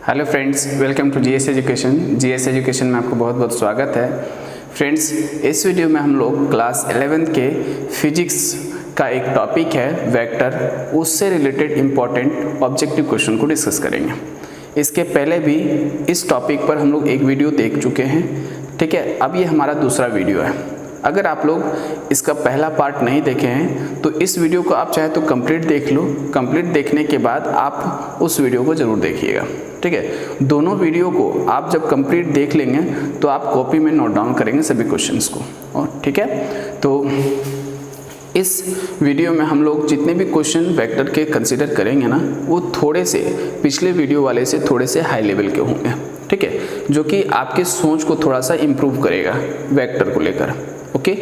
Hello friends, welcome to GS education. GS education में आपको बहुत बहुत स्वागत है। फ्रेंड्स, इस वीडियो में हम लोग क्लास 11th के फिजिक्स का एक टॉपिक है वेक्टर, उससे रिलेटेड इम्पॉर्टेंट ऑब्जेक्टिव क्वेश्चन को डिस्कस करेंगे। इसके पहले भी इस टॉपिक पर हम लोग एक वीडियो देख चुके हैं, ठीक है। अब ये हमारा दूसरा वीडियो है। अगर आप लोग इसका पहला पार्ट नहीं देखे हैं तो इस वीडियो को आप चाहे तो कंप्लीट देख लो। कंप्लीट देखने के बाद आप उस वीडियो को ज़रूर देखिएगा, ठीक है। दोनों वीडियो को आप जब कंप्लीट देख लेंगे तो आप कॉपी में नोट डाउन करेंगे सभी क्वेश्चंस को, और ठीक है। तो इस वीडियो में हम लोग जितने भी क्वेश्चन वेक्टर के कंसिडर करेंगे ना, वो थोड़े से पिछले वीडियो वाले से थोड़े से हाई लेवल के होंगे, ठीक है, जो कि आपके सोच को थोड़ा सा इम्प्रूव करेगा वेक्टर को लेकर। ओके,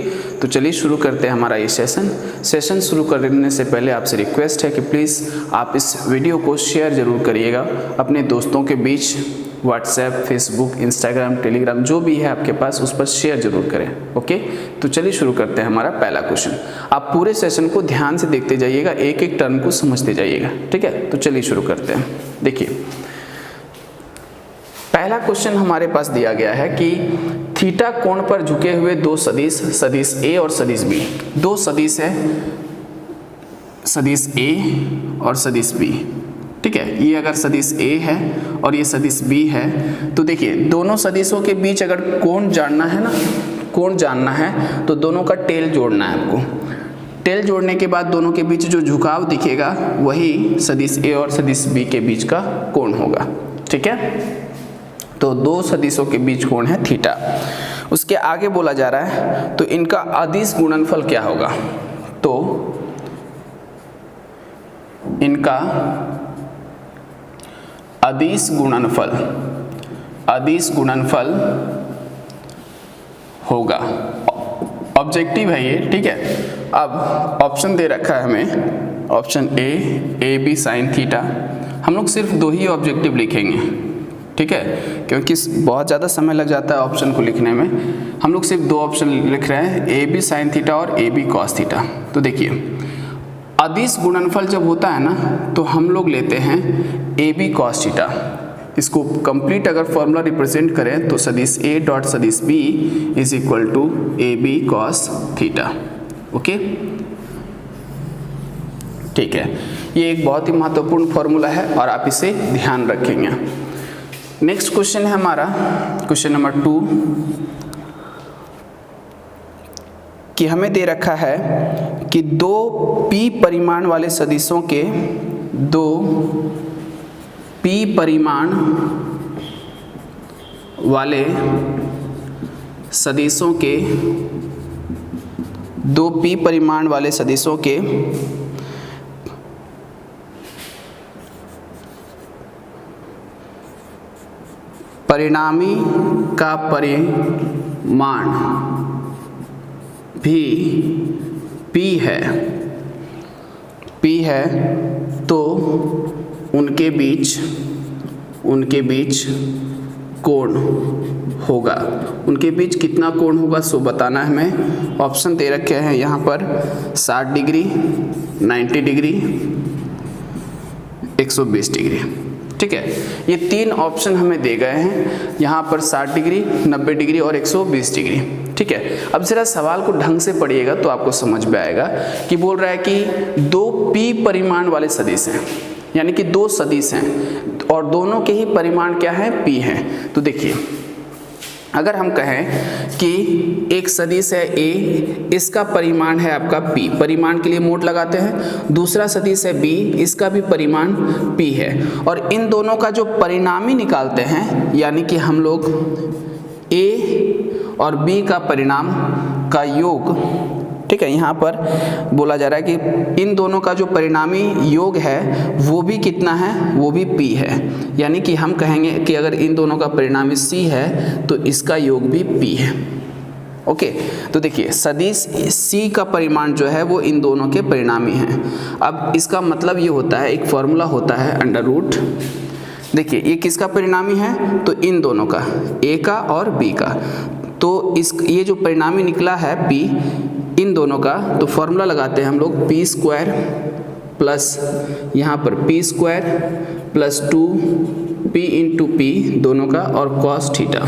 तो चलिए शुरू करते हैं हमारा ये सेशन शुरू करने से पहले आपसे रिक्वेस्ट है कि प्लीज़ आप इस वीडियो को शेयर ज़रूर करिएगा अपने दोस्तों के बीच। व्हाट्सएप, फेसबुक, इंस्टाग्राम, टेलीग्राम जो भी है आपके पास, उस पर शेयर जरूर करें। ओके, तो चलिए शुरू करते हैं हमारा पहला क्वेश्चन। आप पूरे सेशन को ध्यान से देखते जाइएगा, एक एक टर्म को समझते जाइएगा, ठीक है। तो चलिए शुरू करते हैं। देखिए, पहला क्वेश्चन हमारे पास दिया गया है कि थीटा कोण पर झुके हुए दो सदिश ए और सदिश बी, दो सदिश है, सदिश ए और सदिश बी, ठीक है। ये अगर सदिश ए है और ये सदिश बी है, तो देखिए दोनों सदिशों के बीच अगर कोण जानना है ना, कोण जानना है तो दोनों का टेल जोड़ना है आपको। टेल जोड़ने के बाद दोनों के बीच जो झुकाव दिखेगा वही सदिश ए और सदिश बी के बीच का कोण होगा, ठीक है। तो दो सदिशों के बीच कोण है थीटा। उसके आगे बोला जा रहा है तो इनका अदिश गुणनफल क्या होगा, तो इनका अदिश गुणनफल होगा। ऑब्जेक्टिव है ये, ठीक है। अब ऑप्शन दे रखा है हमें, option A B sine theta. हम लोग सिर्फ दो ही ऑब्जेक्टिव लिखेंगे, ठीक है, क्योंकि बहुत ज़्यादा समय लग जाता है ऑप्शन को लिखने में। हम लोग सिर्फ दो ऑप्शन लिख रहे हैं, ए बी साइन थीटा और ए बी कॉस थीटा। तो देखिए, अदिश गुणनफल जब होता है ना तो हम लोग लेते हैं ए बी कॉस थीटा। इसको कंप्लीट अगर फॉर्मूला रिप्रेजेंट करें तो सदिश ए डॉट सदिश B is equal to A B cos theta. Okay, ठीक है। ये एक बहुत ही महत्वपूर्ण फॉर्मूला है और आप इसे ध्यान रखेंगे। नेक्स्ट क्वेश्चन है हमारा क्वेश्चन नंबर 2 कि हमें दे रखा है कि दो p परिमाण वाले सदिशों के दो p परिमाण वाले सदिशों के परिणामी का परिमाण भी p है तो उनके बीच कोण होगा। उनके बीच कितना कोण होगा सो बताना है हमें। ऑप्शन दे रखे हैं यहाँ पर 60 डिग्री, 90 डिग्री, 120 डिग्री, ठीक है। ये तीन ऑप्शन हमें दे गए हैं यहाँ पर, 60 डिग्री, 90 डिग्री और 120 डिग्री, ठीक है। अब जरा सवाल को ढंग से पढ़िएगा तो आपको समझ में आएगा कि बोल रहा है कि दो p परिमाण वाले सदिश हैं, यानी कि दो सदिश हैं और दोनों के ही परिमाण क्या है, p हैं। तो देखिए, अगर हम कहें कि एक सदिश है a, इसका परिमाण है आपका p, परिमाण के लिए मोड लगाते हैं। दूसरा सदिश है b, इसका भी परिमाण p है, और इन दोनों का जो परिणामी निकालते हैं, यानी कि हम लोग a और b का परिणाम का योग, ठीक है। यहाँ पर बोला जा रहा है कि इन दोनों का जो परिणामी योग है वो भी कितना है, वो भी p है। यानी कि हम कहेंगे कि अगर इन दोनों का परिणामी c है तो इसका योग भी p है। ओके, तो देखिए सदिश c का परिमाण जो है वो इन दोनों के परिणामी हैं। अब इसका मतलब ये होता है, एक फॉर्मूला होता है अंडर रूट। देखिए, ये किसका परिणामी है, तो इन दोनों का, a का और b का। तो ये जो परिणामी निकला है p इन दोनों का, तो फॉर्मूला लगाते हैं हम लोग p² प्लस यहाँ पर P square plus 2p into P दोनों का और कॉस थीटा।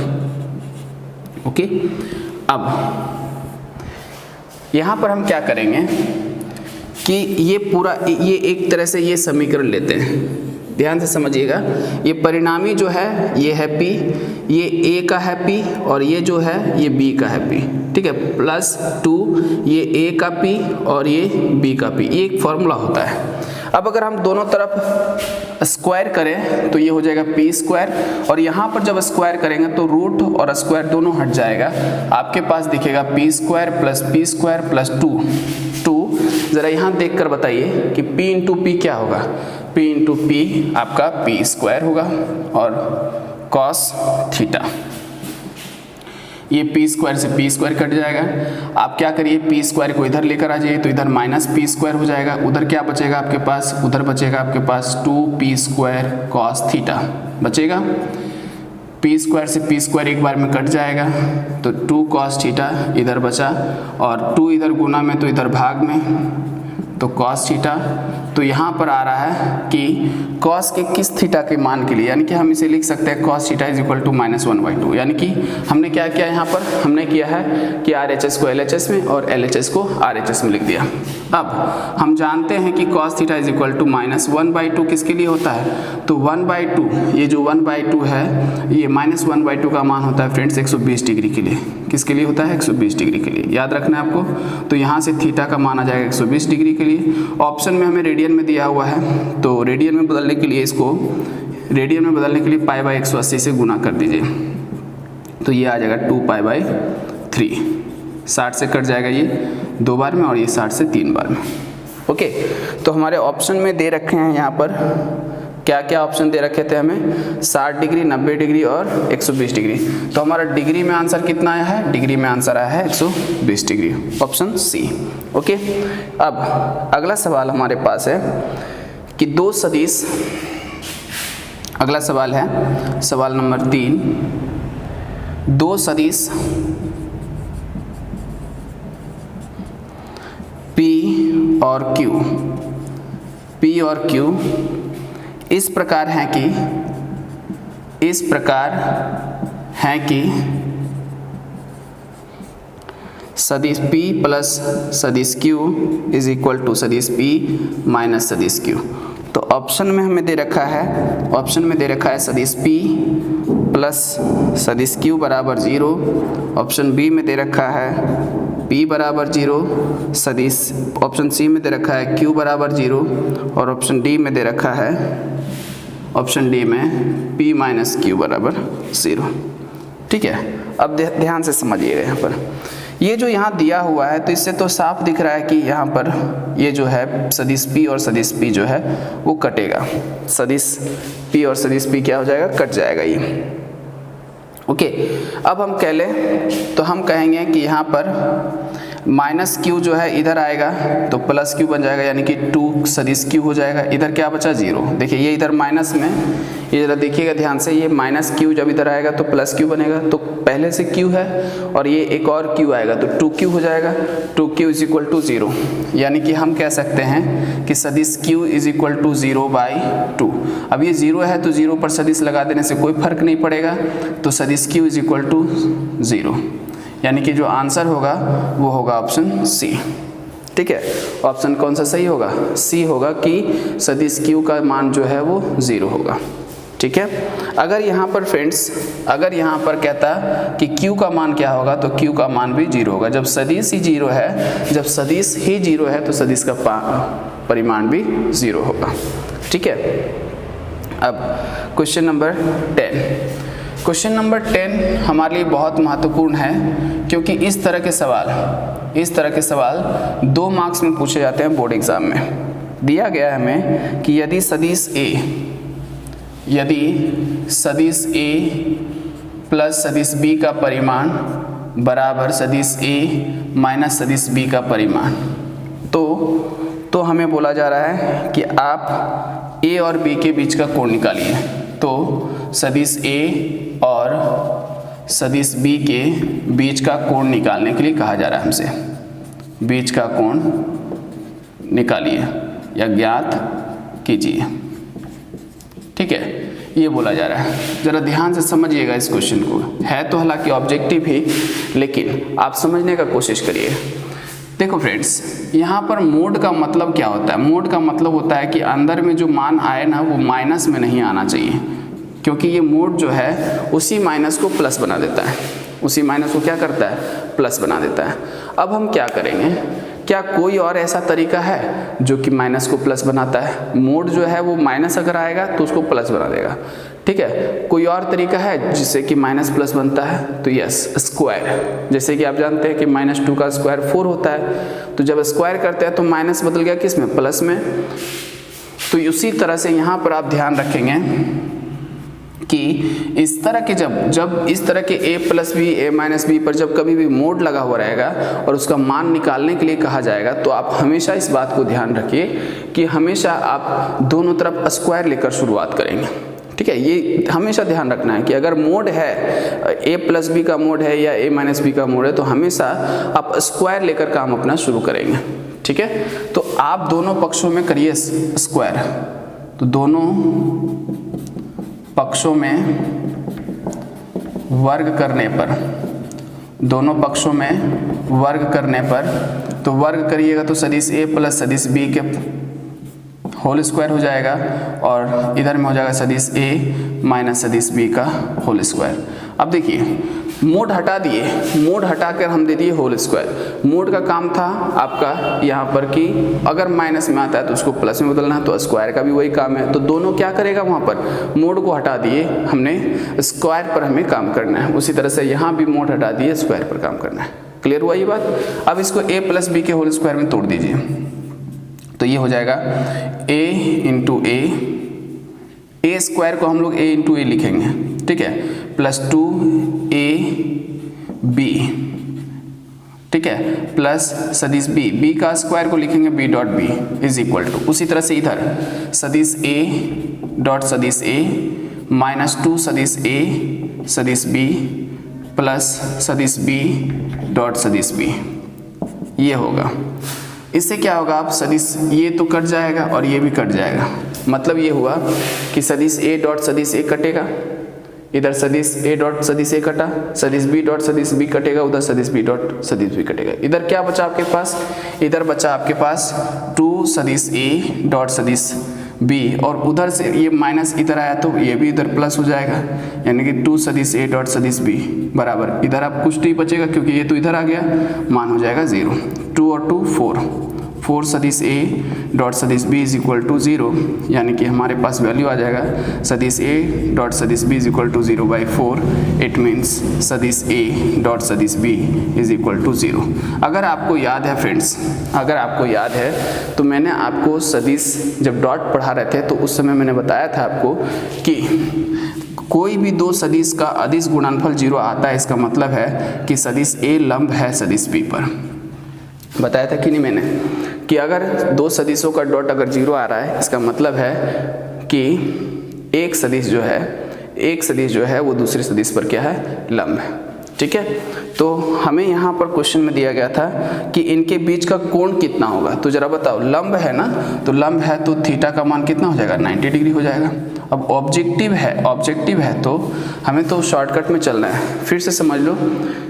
ओके, अब यहाँ पर हम क्या करेंगे कि ये पूरा ये एक तरह से ये समीकरण लेते हैं, ध्यान से समझिएगा। ये परिणामी जो है ये है p, ये a का है p और ये जो है ये b का है p, ठीक है, प्लस 2 ये a का p और ये b का p, ये एक फॉर्मूला होता है। अब अगर हम दोनों तरफ स्क्वायर करें तो ये हो जाएगा पी स्क्वायर, और यहाँ पर जब स्क्वायर करेंगे तो रूट और स्क्वायर दोनों हट जाएगा, आपके पास दिखेगा पी स्क्वायर प्लस 2। ज़रा यहाँ देख कर बताइए कि p इंटू पी क्या होगा। p इंटू पी आपका पी स्क्वायर होगा और कॉस थीटा, ये पी स्क्वायर से पी स्क्वायर कट जाएगा। आप क्या करिए, पी स्क्वायर को इधर लेकर आ जाइए तो इधर माइनस पी स्क्वायर हो जाएगा, उधर क्या बचेगा आपके पास, उधर बचेगा आपके पास 2p स्क्वायर कॉस थीटा बचेगा। पी स्क्वायर से पी स्क्वायर एक बार में कट जाएगा तो 2 कॉस थीटा इधर बचा, और 2 इधर गुना में तो इधर भाग में तो कॉस थीटा। तो यहाँ पर आ रहा है कि कॉस के किस थीटा के मान के लिए, यानी कि हम इसे लिख सकते हैं cos theta is equal to -1/2। यानी कि हमने क्या किया, यहाँ पर हमने किया है कि RHS को LHS में और LHS को RHS में लिख दिया। अब हम जानते हैं कि cos theta is equal to -1/2 किसके लिए होता है, तो 1/2, ये जो 1/2 है ये -1/2 का मान होता है फ्रेंड्स 120 डिग्री के लिए। किसके लिए होता है, 120 डिग्री के लिए, याद रखना है आपको। तो यहाँ से थीटा का मान आ जाएगा 120 डिग्री के लिए। ऑप्शन में हमें रेडियन में दिया हुआ है, तो रेडियन में बदलने के लिए इसको रेडियन में बदलने के लिए π/180 से गुना कर दीजिए, तो ये आ जाएगा 2π/3। 60 से कट जाएगा ये 2 बार में और ये 60 से 3 बार में। ओके, तो हमारे ऑप्शन में दे रखे हैं यहाँ पर क्या क्या ऑप्शन दे रखे थे हमें, 60 डिग्री, 90 डिग्री और 120 डिग्री। तो हमारा डिग्री में आंसर कितना आया है, डिग्री में आंसर आया है 120 डिग्री, ऑप्शन सी। ओके, अब अगला सवाल हमारे पास है कि दो सदिश, अगला सवाल है सवाल नंबर 3, दो सदिश P और Q इस प्रकार हैं कि सदिश P प्लस सदिश Q इज इक्वल टू सदिश P माइनस सदिश Q। तो ऑप्शन में हमें दे रखा है, सदिश P प्लस सदिश Q बराबर 0। ऑप्शन बी में दे रखा है P बराबर 0, सदिश ऑप्शन सी में दे रखा है Q बराबर 0, और ऑप्शन डी में दे रखा है, ऑप्शन डी में P माइनस Q बराबर 0। ठीक है, अब ध्यान से समझिएगा। यहाँ पर ये जो यहाँ दिया हुआ है तो इससे तो साफ दिख रहा है कि यहाँ पर ये जो है सदिश P और सदिश P जो है वो कटेगा, सदिश P और सदिश P क्या हो जाएगा, कट जाएगा ये। ओके, अब हम कह लें तो हम कहेंगे कि यहाँ पर माइनस Q जो है इधर आएगा तो प्लस Q बन जाएगा, यानी कि 2 सदिश Q हो जाएगा। इधर क्या बचा, 0। देखिए ये इधर माइनस में, ये जरा देखिएगा ध्यान से, ये माइनस Q जब इधर आएगा तो प्लस Q बनेगा, तो पहले से Q है और ये एक और Q आएगा तो 2Q हो जाएगा। 2Q इज इक्वल टू 0, यानी कि हम कह सकते हैं कि सदिश Q इज इक्वल टू 0/2। अब ये 0 है तो 0 पर सदिश लगा देने से कोई फर्क नहीं पड़ेगा, तो सदिश Q इज इक्वल टू 0, यानी कि जो आंसर होगा वो होगा ऑप्शन सी। ठीक है, ऑप्शन कौन सा सही होगा, सी होगा कि सदिश Q का मान जो है वो 0 होगा। ठीक है, अगर यहाँ पर फ्रेंड्स, अगर यहाँ पर कहता कि Q का मान क्या होगा तो Q का मान भी 0 होगा। जब सदिश ही 0 है, जब सदिश ही 0 है तो सदिश का परिमाण भी 0 होगा। ठीक है, अब क्वेश्चन नंबर 10। क्वेश्चन नंबर 10 हमारे लिए बहुत महत्वपूर्ण है, क्योंकि इस तरह के सवाल 2 मार्क्स में पूछे जाते हैं बोर्ड एग्जाम में। दिया गया है हमें कि यदि सदिश A प्लस सदिश B का परिमाण बराबर सदिश A माइनस सदिश B का परिमाण, तो हमें बोला जा रहा है कि आप A और B के बीच का कोण निकालिए। तो सदिश A और सदिश B के बीच का कोण निकालने के लिए कहा जा रहा है हमसे, बीच का कोण निकालिए। या ज्ञात कीजिए। ठीक है, ये बोला जा रहा है। ज़रा ध्यान से समझिएगा इस क्वेश्चन को, है तो हालांकि ऑब्जेक्टिव ही, लेकिन आप समझने का कोशिश करिए। देखो फ्रेंड्स, यहाँ पर मोड का मतलब क्या होता है? मोड का मतलब होता है कि अंदर में जो मान आए ना वो माइनस में नहीं आना चाहिए, क्योंकि ये मोड जो है उसी माइनस को प्लस बना देता है, उसी माइनस को क्या करता है? प्लस बना देता है। अब हम क्या करेंगे, क्या कोई और ऐसा तरीका है जो कि माइनस को प्लस बनाता है? मोड जो है वो माइनस अगर आएगा तो उसको प्लस बना देगा। ठीक है, कोई और तरीका है जिससे कि माइनस प्लस बनता है? तो यस, स्क्वायर। जैसे कि आप जानते हैं कि -2 का स्क्वायर 4 होता है, तो जब स्क्वायर करते हैं तो माइनस बदल गया किस में? प्लस में। तो उसी तरह से यहाँ पर आप ध्यान रखेंगे कि इस तरह के जब इस तरह के a + b a - b पर जब कभी भी मोड लगा हुआ रहेगा और उसका मान निकालने के लिए कहा जाएगा, तो आप हमेशा इस बात को ध्यान रखिए कि हमेशा आप दोनों तरफ स्क्वायर लेकर शुरुआत करेंगे। ठीक है, ये हमेशा ध्यान रखना है कि अगर मोड है a + b का मोड है या a - b का मोड है, तो हमेशा आप स्क्वायर लेकर काम अपना शुरू करेंगे। ठीक है, तो आप दोनों पक्षों में करिए स्क्वायर। तो दोनों पक्षों में वर्ग करने पर, दोनों पक्षों में वर्ग करने पर, तो वर्ग करिएगा तो सदिश a + सदिश b के होल स्क्वायर हो जाएगा, और इधर में हो जाएगा सदिश a - सदिश b का होल स्क्वायर। अब देखिए, मोड हटा दिए, मोड हटाकर हम दे दिए होल स्क्वायर। मोड का काम था आपका यहाँ पर कि अगर माइनस में आता है तो उसको प्लस में बदलना है, तो स्क्वायर का भी वही काम है। तो दोनों क्या करेगा, वहाँ पर मोड को हटा दिए हमने, स्क्वायर पर हमें काम करना है। उसी तरह से यहाँ भी मोड हटा दिए, स्क्वायर पर काम करना है। क्लियर हुआ ये बात? अब इसको a + b के होल स्क्वायर में तोड़ दीजिए, तो ये हो जाएगा a × a स्क्वायर को हम लोग a × a लिखेंगे। ठीक है, +2ab, ठीक है, प्लस सदिश b का स्क्वायर को लिखेंगे b.b = उसी तरह से इधर सदिश a डॉट सदिश a -2 सदिश a सदिश b प्लस सदिश b डॉट सदिश b, ये होगा। इससे क्या होगा, आप सदिश ये तो कट जाएगा और ये भी कट जाएगा। मतलब ये हुआ कि सदिश a डॉट सदिश a कटेगा, इधर सदिश a डॉट सदिश a कटा, सदिश b डॉट सदिश b कटेगा, उधर सदिश b डॉट सदिश b कटेगा। इधर क्या बचा आपके पास? इधर बचा आपके पास 2 सदिश a डॉट सदिश b, और उधर से ये माइनस इधर आया तो ये भी इधर प्लस हो जाएगा, यानी कि 2 सदिश a डॉट सदिश b बराबर, इधर आप कुछ नहीं बचेगा क्योंकि ये तो इधर आ गया, मान हो जाएगा 0। 2 और 2 4 सदिश a डॉट सदिश b = 0, यानी कि हमारे पास वैल्यू आ जाएगा सदिश a डॉट सदिश b = 0/4। इट मीन्स सदिश a डॉट सदिश b = 0। अगर आपको याद है फ्रेंड्स, अगर आपको याद है तो मैंने आपको सदिश जब डॉट पढ़ा रहे थे तो उस समय मैंने बताया था आपको कि कोई भी दो सदिश का अदिश गुणनफल 0 आता है, इसका मतलब है कि सदिश a लंब है सदिश b पर। बताया था कि नहीं मैंने कि अगर दो सदिशों का डॉट अगर 0 आ रहा है, इसका मतलब है कि एक सदिश जो है वो दूसरे सदिश पर क्या है, लंब है। ठीक है, तो हमें यहाँ पर क्वेश्चन में दिया गया था कि इनके बीच का कोण कितना होगा। तो जरा बताओ, लंब है ना, तो लंब है तो थीटा का मान कितना हो जाएगा, 90 डिग्री हो जाएगा। अब ऑब्जेक्टिव है तो हमें तो शॉर्टकट में चलना है। फिर से समझ लो,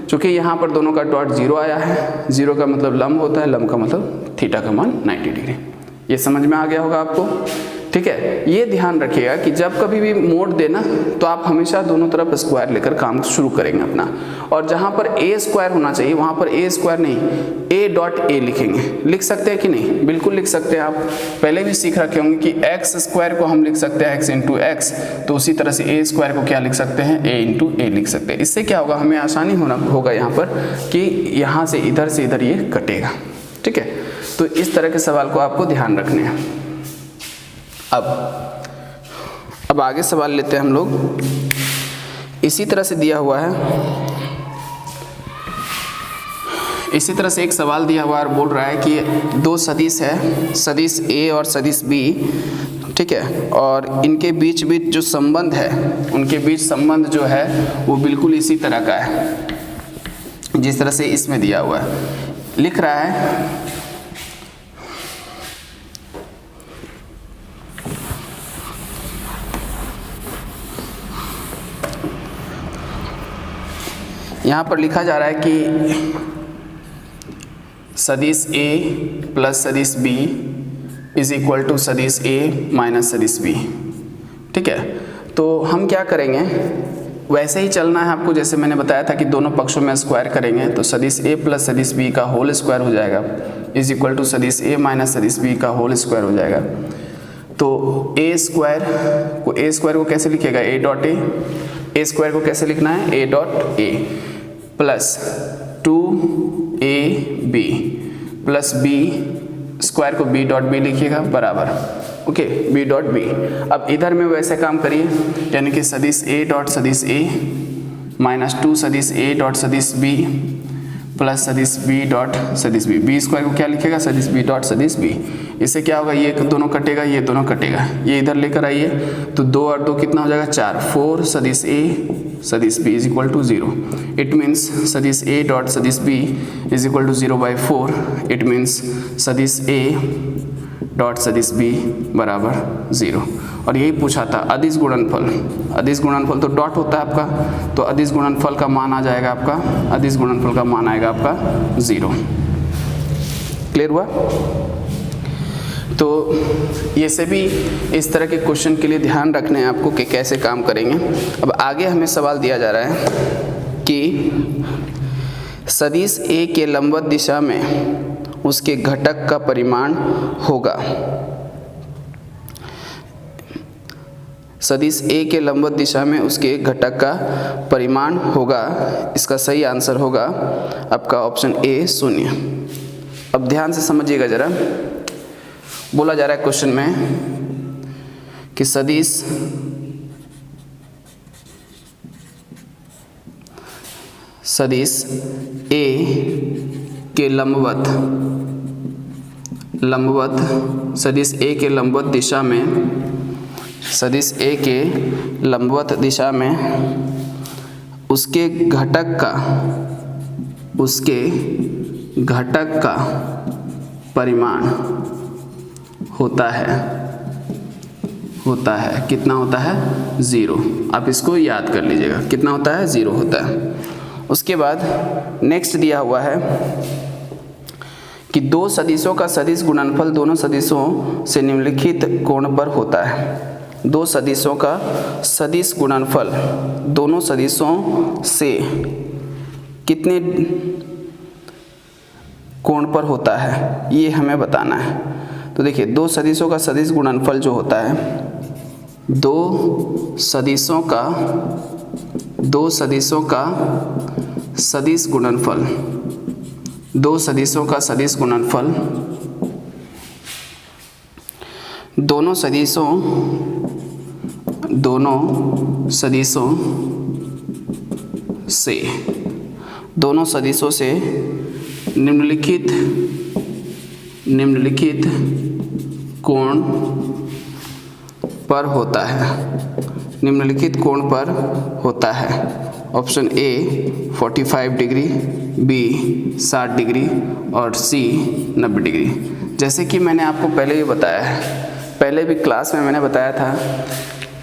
क्योंकि यहाँ पर दोनों का डॉट 0 आया है, 0 का मतलब लंब होता है, लंब का मतलब थीटा का मान 90 डिग्री। ये समझ में आ गया होगा आपको? ठीक है, ये ध्यान रखिएगा कि जब कभी भी मोड देना तो आप हमेशा दोनों तरफ स्क्वायर लेकर काम शुरू करेंगे अपना, और जहाँ पर a स्क्वायर होना चाहिए वहाँ पर a स्क्वायर नहीं, a डॉट a लिखेंगे। लिख सकते हैं कि नहीं? बिल्कुल लिख सकते हैं। आप पहले भी सीख रखे होंगे कि x स्क्वायर को हम लिख सकते हैं x × x, तो उसी तरह से a स्क्वायर को क्या लिख सकते हैं, a × a लिख सकते हैं। इससे क्या होगा, हमें आसानी होगा यहाँ पर कि यहाँ से इधर ये कटेगा। ठीक है, तो इस तरह के सवाल को आपको ध्यान रखने हैं। अब आगे सवाल लेते हैं हम लोग। इसी तरह से दिया हुआ है, इसी तरह से एक सवाल दिया हुआ है और बोल रहा है कि दो सदिश है, सदिश a और सदिश b, ठीक है, और इनके बीच जो संबंध है, उनके बीच संबंध जो है वो बिल्कुल इसी तरह का है जिस तरह से इसमें दिया हुआ है। लिख रहा है यहाँ पर लिखा जा रहा है कि सदिश A प्लस सदिश B इज इक्वल टू सदिश A माइनस सदिश B। ठीक है, तो हम क्या करेंगे, वैसे ही चलना है आपको, जैसे मैंने बताया था कि दोनों पक्षों में स्क्वायर करेंगे तो सदिश A प्लस सदिश B का होल स्क्वायर हो जाएगा इज इक्वल टू सदिश A माइनस सदिश B का होल स्क्वायर हो जाएगा। तो A स्क्वायर को कैसे लिखेगा, A डॉट A स्क्वायर को कैसे लिखना है, A dot A plus 2AB plus B square को B डॉट B लिखिएगा बराबर, ओके, B डॉट B। अब इधर में वैसे काम करिए, यानी कि सदिश A डॉट सदिश A माइनस 2 सदिश A डॉट सदिश B प्लस सदिश B डॉट सदिश B। B स्क्वायर को क्या लिखेगा, सदिश B डॉट सदिश B। इससे क्या होगा, ये दोनों कटेगा, ये दोनों कटेगा, ये इधर लेकर आइए तो 2 और 2 कितना हो जाएगा, 4। 4 सदिश A सदिश B is equal to 0। It means सदिश A डॉट सदिश B is equal to 0/4। It means सदिश A डॉट सदिश B बराबर 0। और यही पूछा था अदिश गुणनफल। अदिश गुणनफल तो डॉट होता है आपका, तो अदिश गुणनफल का मान आ जाएगा आपका, अदिश गुणनफल का मान आएगा आपका 0। क्लियर हुआ? तो ये सभी इस तरह के क्वेश्चन के लिए ध्यान रखने हैं आपको कि कैसे काम करेंगे। अब आगे हमें सवाल दिया जा रहा है कि सदिश A के लंबवत दिशा में उसके घटक का परिमाण होगा। सदिश A के लंबवत दिशा में उसके घटक का परिमाण होगा। इसका सही आंसर होगा आपका ऑप्शन A 0। अब ध्यान से समझिएगा जरा, बोला जा रहा है क्वेश्चन में कि सदिश A के लंबवत सदिश A के लंबवत दिशा में, सदिश A के लंबवत दिशा में उसके घटक का परिमाण होता है कितना होता है, 0। आप इसको याद कर लीजिएगा, कितना होता है, 0 होता है। उसके बाद नेक्स्ट दिया हुआ है कि दो सदिशों का सदिश गुणनफल दोनों सदिशों से निम्नलिखित कोण पर होता है। दो सदिशों का सदिश गुणनफल दोनों सदिशों से कितने कोण पर होता है, ये हमें बताना है। तो देखिए, दो सदिशों का सदिश गुणनफल जो होता है, दो सदिशों का सदिश गुणनफल, दो सदिशों का सदिश गुणनफल दोनों सदिशों से निम्नलिखित कोण पर होता है, निम्नलिखित कोण पर होता है। Option A 45 degree, B 60 degree और सी 90 डिग्री। जैसे कि मैंने आपको पहले भी बताया है, पहले भी क्लास में मैंने बताया था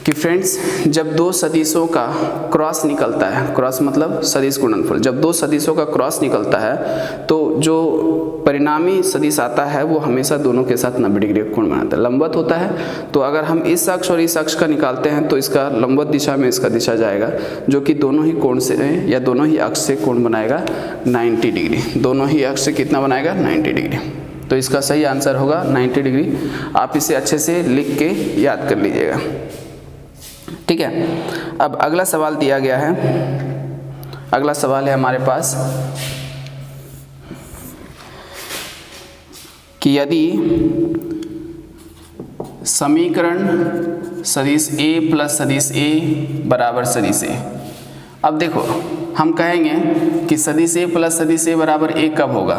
कि फ्रेंड्स, जब दो सदिशों का क्रॉस निकलता है, क्रॉस मतलब सदिश गुणनफल, जब दो सदिशों का क्रॉस निकलता है तो जो परिणामी सदिश आता है वो हमेशा दोनों के साथ 90 डिग्री का कोण बनाता है, लंबवत होता है। तो अगर हम इस अक्ष और इस अक्ष का निकालते हैं तो इसका लंबवत दिशा में इसका दिशा जाएगा, जो कि दोनों ही कोण से या दोनों ही अक्ष से कोण बनाएगा 90 डिग्री। दोनों ही अक्ष से कितना बनाएगा, 90 डिग्री। तो इसका सही आंसर होगा 90 डिग्री। आप इसे अच्छे से लिख के याद कर लीजिएगा, ठीक है। अब अगला सवाल दिया गया है, अगला सवाल है हमारे पास कि यदि समीकरण सदिश A प्लस सदिश A बराबर सदिश A। अब देखो, हम कहेंगे कि सदिश A प्लस सदिश A बराबर 1 कब होगा,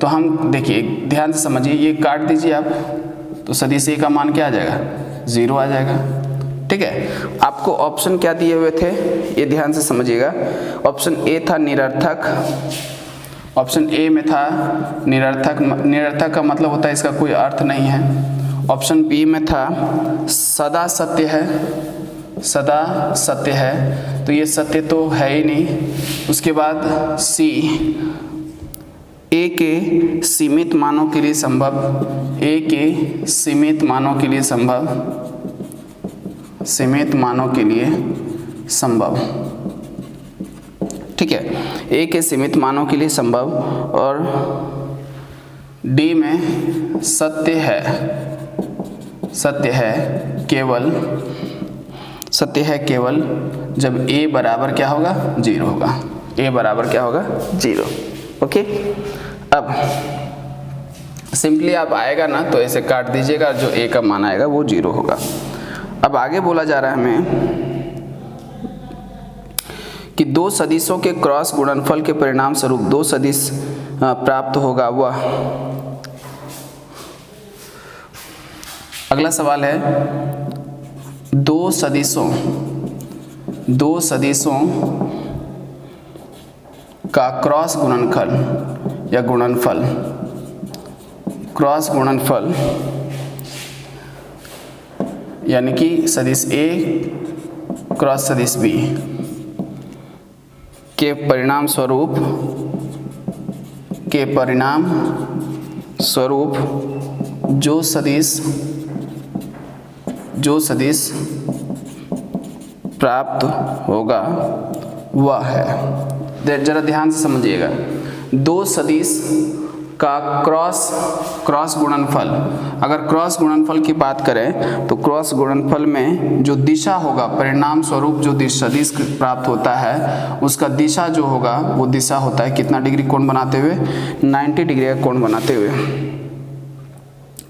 तो हम देखिए ध्यान से समझिए, ये काट दीजिए आप, तो सदिश A का मान क्या आ जाएगा, 0 आ जाएगा, ठीक है। आपको ऑप्शन क्या दिए हुए थे, ये ध्यान से समझिएगा। ऑप्शन ए था निरर्थक, ऑप्शन ए में था निरर्थक, निरर्थक का मतलब होता है इसका कोई अर्थ नहीं है। ऑप्शन बी में था सदा सत्य है, सदा सत्य है, तो ये सत्य तो है ही नहीं। उसके बाद सी, ए के सीमित मानों के लिए संभव, ए के सीमित मानों के लिए संभव, सीमित मानों के लिए संभव, ठीक है, ए के सीमित मानों के लिए संभव। और डी में सत्य है, सत्य है केवल, सत्य है केवल जब ए बराबर क्या होगा, 0 होगा, ए बराबर क्या होगा, 0। ओके, अब सिंपली आप आएगा ना तो ऐसे काट दीजिएगा, जो ए का मान आएगा वो 0 होगा। अब आगे बोला जा रहा है हमें कि दो सदिशों के क्रॉस गुणनफल के परिणाम स्वरूप दो सदिश प्राप्त होगा वह। अगला सवाल है दो सदिशों का क्रॉस गुणनफल या गुणनफल, क्रॉस गुणनफल यानी कि सदिश ए क्रॉस सदिश बी के परिणाम स्वरूप जो सदिश प्राप्त होगा वह है। जरा ध्यान से समझिएगा, दो सदिश का क्रॉस गुणनफल, अगर क्रॉस गुणनफल की बात करें तो क्रॉस गुणनफल में जो दिशा होगा, परिणाम स्वरूप जो सदिश प्राप्त होता है उसका दिशा जो होगा वो दिशा होता है कितना डिग्री कोण बनाते हुए, 90 डिग्री का कोण बनाते हुए,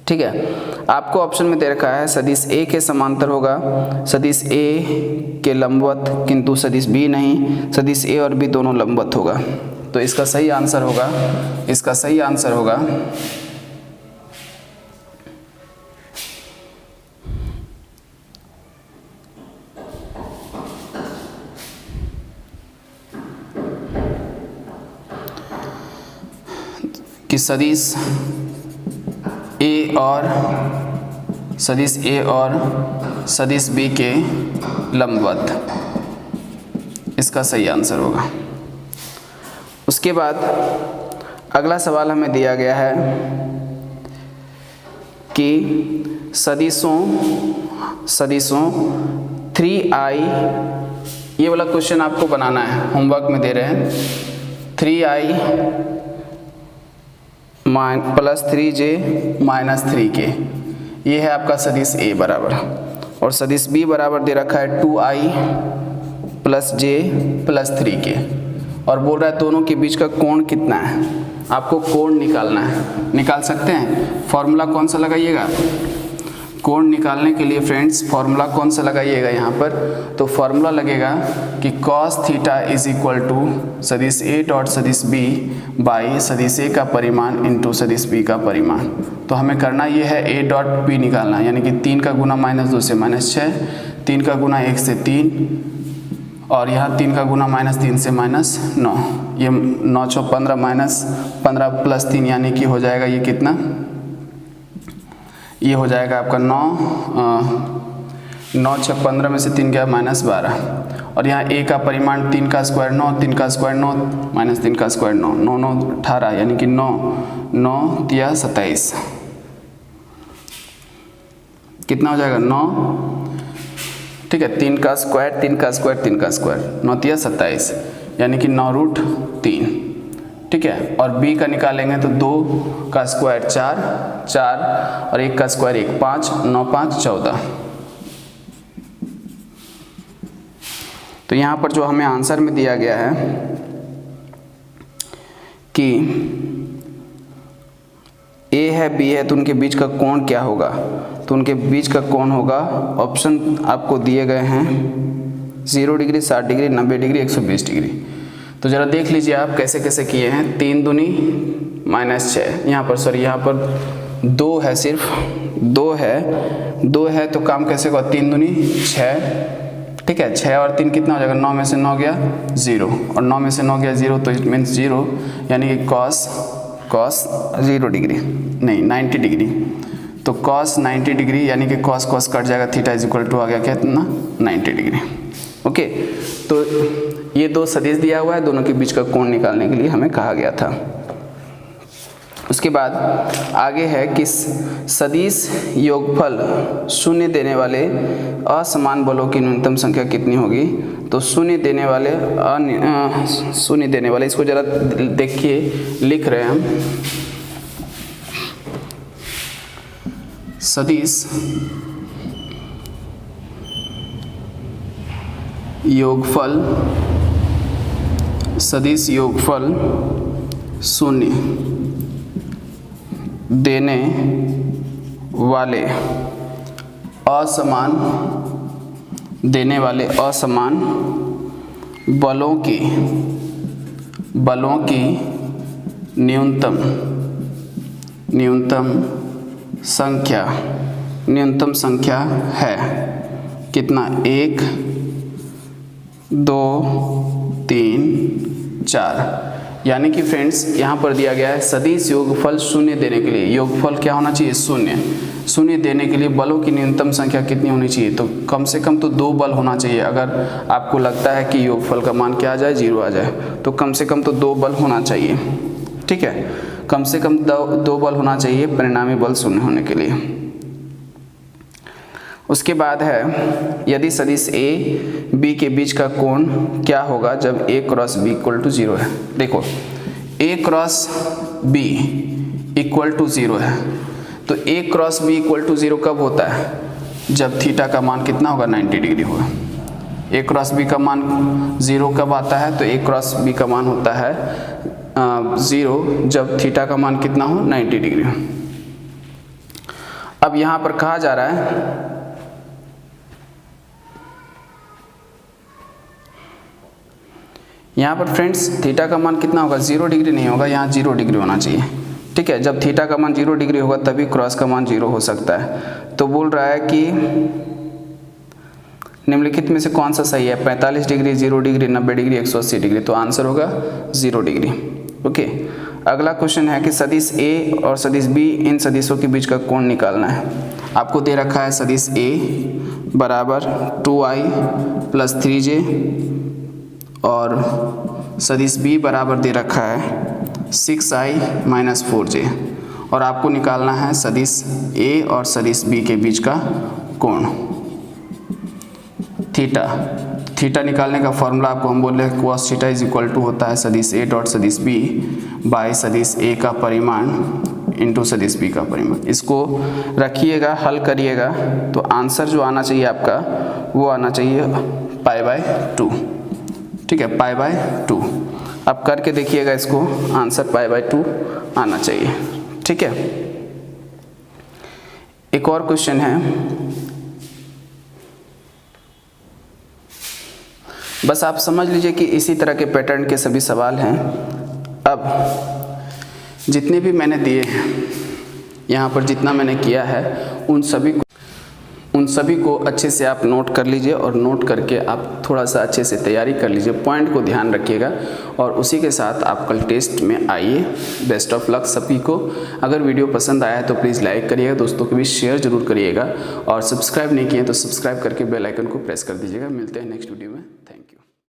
ठीक है। आपको ऑप्शन में दे रखा है सदिश ए के समांतर होगा, सदिश ए के लंबवत, किंतु सदिश बी नहीं, सदिश ए और बी दोनों लंबवत होगा। तो इसका सही आंसर होगा, इसका सही आंसर होगा कि सदिश ए और सदिश बी के लंबवत, इसका सही आंसर होगा। उसके बाद अगला सवाल हमें दिया गया है कि सदिशों 3i, ये वाला क्वेश्चन आपको बनाना है, होमवर्क में दे रहे हैं, 3i plus 3j minus 3k, ये है आपका सदिश ए बराबर, और सदिश बी बराबर दे रखा है 2i plus j plus 3k, और बोल रहा है दोनों के बीच का कोण कितना है, आपको कोण निकालना है। निकाल सकते हैं, फॉर्मूला कौन सा लगाइएगा कोण निकालने के लिए फ्रेंड्स, फॉर्मूला कौन सा लगाइएगा यहाँ पर, तो फॉर्मूला लगेगा कि cos theta is equal to सदिश ए डॉट सदिश बी बाई सदिश ए का परिमाण इंटू सदिश बी का परिमाण। तो हमें करना ये है ए डॉट बी निकालना, यानी कि 3 का गुना -2 से -6, 3 का गुना 1 से 3, और यहाँ 3 का गुना -3 से -9, ये 9 × 15 -15 प्लस 3 यानी कि हो जाएगा ये कितना, ये हो जाएगा आपका 9 × 15 में से 3 गया -12, और यहाँ a का परिमाण 3 का स्क्वायर 9, 3 का स्क्वायर 9 माइनस 3 का स्क्वायर 9, 9 9 18 यानी कि 9 9 तिया 27, कितना हो जाएगा 9, ठीक है, 3 का स्क्वायर 3 का स्क्वायर 3 का स्क्वायर 9 तिया 27 यानी कि 9√3, ठीक है। और b का निकालेंगे तो 2 का स्क्वायर 4 और 1 का स्क्वायर 1 5 9 5 14। तो यहाँ पर जो हमें आंसर में दिया गया है कि a है b है तो उनके बीच का कोण क्या होगा, तो उनके बीच का कोण होगा, ऑप्शन आपको दिए गए हैं 0 डिग्री 60 डिग्री 90 डिग्री 120 डिग्री। तो ज़रा देख लीजिए आप कैसे कैसे किए हैं, 3 दूनी -6, यहाँ पर सॉरी यहाँ पर 2 है, सिर्फ 2 है तो काम कैसे होगा, 3 दूनी 6, ठीक है, 6 और 3 कितना हो जाएगा, 9 में से 9 गया 0, और 9 में से 9 गया 0 तो इट मीन्स 0, यानी कि cos 0 डिग्री नहीं 90 डिग्री, तो cos 90 डिग्री यानी कि cos cos कट जाएगा, थीटा इज इक्वल टू आ गया कितना 90 डिग्री। ओके, तो ये दो सदिश दिया हुआ है, दोनों के बीच का कोण निकालने के लिए हमें कहा गया था। उसके बाद आगे है कि सदिश योगफल शून्य देने वाले असमान बलों की न्यूनतम संख्या कितनी होगी। तो शून्य देने वाले इसको जरा देखिए, लिख रहे हैं हम, सदिश योगफल शून्य देने वाले असमान बलों की न्यूनतम संख्या है कितना, 1 2 3 4। यानी कि फ्रेंड्स यहाँ पर दिया गया है सदिश योगफल शून्य देने के लिए, योगफल क्या होना चाहिए, शून्य देने के लिए बलों की न्यूनतम संख्या कितनी होनी चाहिए। तो कम से कम तो 2 बल होना चाहिए। अगर आपको लगता है कि योगफल का मान क्या आ जाए, 0 आ जाए, तो कम से कम तो 2 बल होना चाहिए। ठीक है, कम से कम 2 बल होना चाहिए परिणामी बल शून्य होने के लिए। उसके बाद है यदि सदिश ए बी के बीच का कोण क्या होगा जब a cross b equal to 0 है। देखो a cross b equal to 0 है, तो a cross b equal to 0 कब होता है, जब थीटा का मान कितना होगा, 90 डिग्री होगा। a क्रॉस b का मान 0 कब आता है, तो a क्रॉस b का मान होता है 0 जब थीटा का मान कितना हो, 90 डिग्री। अब यहाँ पर कहा जा रहा है यहाँ पर फ्रेंड्स थीटा का मान कितना होगा, 0 डिग्री नहीं होगा, यहाँ 0 डिग्री होना चाहिए। ठीक है, जब थीटा का मान 0 डिग्री होगा तभी क्रॉस का मान 0 हो सकता है। तो बोल रहा है कि निम्नलिखित में से कौन सा सही है, 45 डिग्री, 0 डिग्री, 90 डिग्री, 180 डिग्री। तो आंसर होगा 0 डिग्री। ओके, अगला क्वेश्चन है कि सदिश ए और सदिश बी, इन सदिशों के बीच का कोण निकालना है। आपको दे रखा है सदिश ए बराबर 2i प्लस 3j और सदिश बी बराबर दे रखा है 6i माइनस 4j, और आपको निकालना है सदिश ए और सदिश बी के बीच का कोण थीटा निकालने का फॉर्मूला आपको हम बोल रहे हैं cos theta is equal to होता है सदिश ए डॉट सदिश बी बाय सदिश ए का परिमाण इंटू सदिश बी का परिमाण। इसको रखिएगा, हल करिएगा, तो आंसर जो आना चाहिए आपका वो आना चाहिए π/2। ठीक है, π/2। अब करके देखिएगा इसको, आंसर π/2 आना चाहिए। ठीक है, एक और क्वेश्चन है, बस आप समझ लीजिए कि इसी तरह के पैटर्न के सभी सवाल हैं। अब जितने भी मैंने दिए हैं यहाँ पर, जितना मैंने किया है उन सभी को अच्छे से आप नोट कर लीजिए, और नोट करके आप थोड़ा सा अच्छे से तैयारी कर लीजिए, पॉइंट को ध्यान रखिएगा, और उसी के साथ आप कल टेस्ट में आइए। बेस्ट ऑफ लक सभी को। अगर वीडियो पसंद आया है तो प्लीज़ लाइक करिएगा, दोस्तों के बीच शेयर जरूर करिएगा, और सब्सक्राइब नहीं किए तो सब्सक्राइब करके बेल आइकन को प्रेस कर दीजिएगा। मिलते हैं नेक्स्ट वीडियो में।